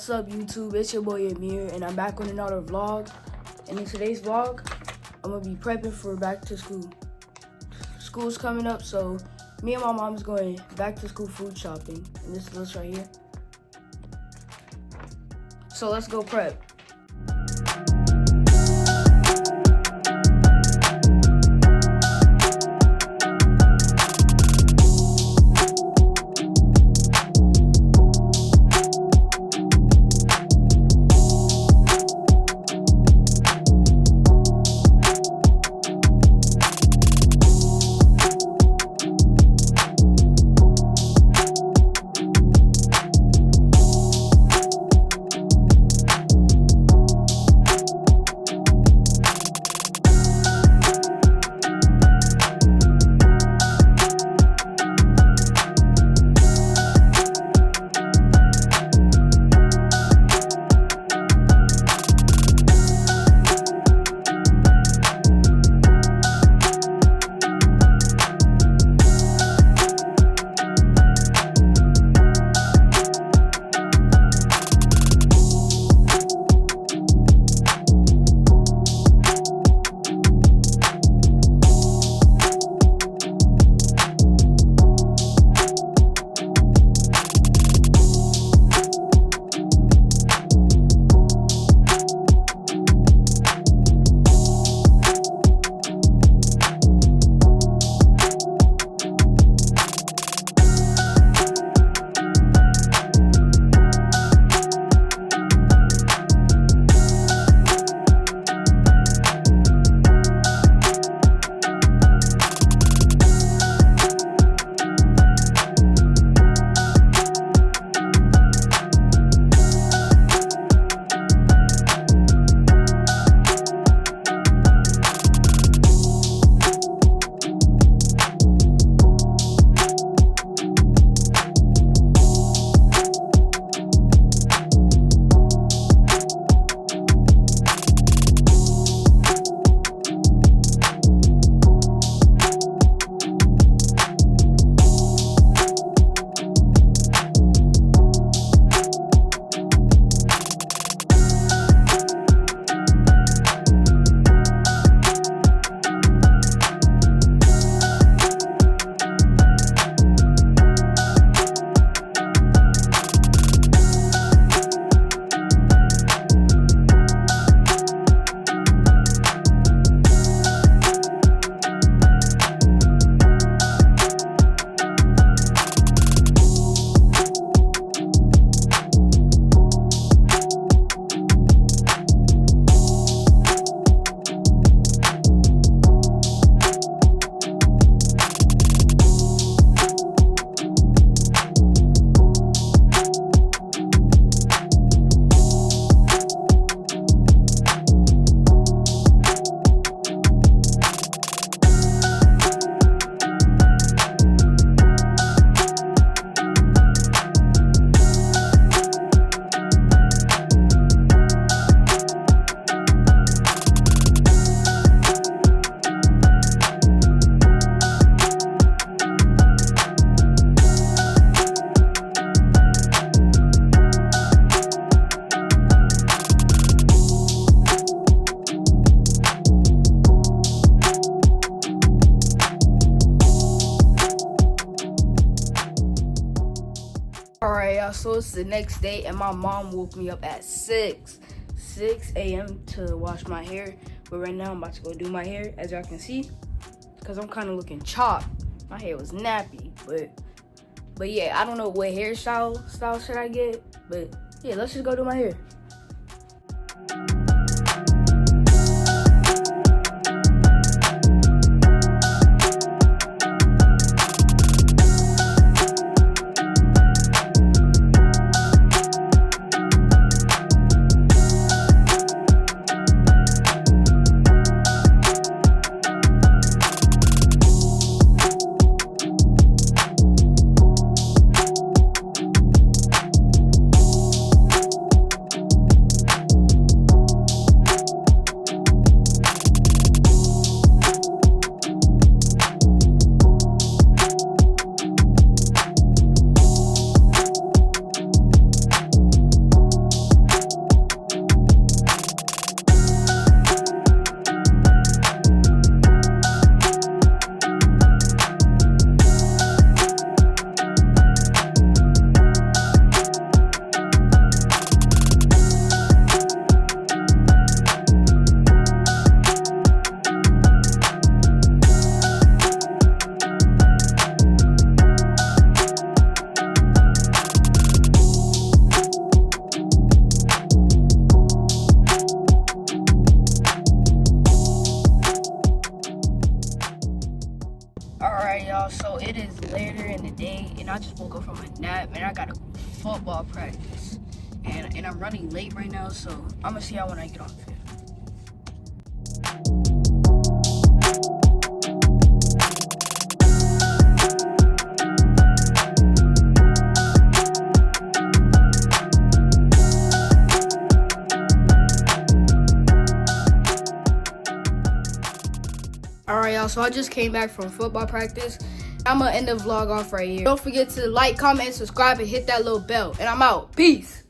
What's up, YouTube? It's your boy Amir, and I'm back with another vlog. And in today's vlog, I'm gonna be prepping for back to school. School's coming up, so me and my mom's going back to school food shopping. And this list right here. So let's go prep. Alright, y'all, so it's the next day, and my mom woke me up at 6 a.m. to wash my hair. But right now, I'm about to go do my hair, as y'all can see, because I'm kind of looking chopped. My hair was nappy, but yeah, I don't know what hairstyle should I get, but yeah, let's just go do my hair. Alright, y'all, so it is later in the day, and I just woke up from a nap, and I got a football practice. And I'm running late right now, so I'm gonna see y'all when I get on the field. Alright, y'all, so I just came back from football practice. I'm gonna end the vlog off right here. Don't forget to like, comment, and subscribe, and hit that little bell. And I'm out. Peace.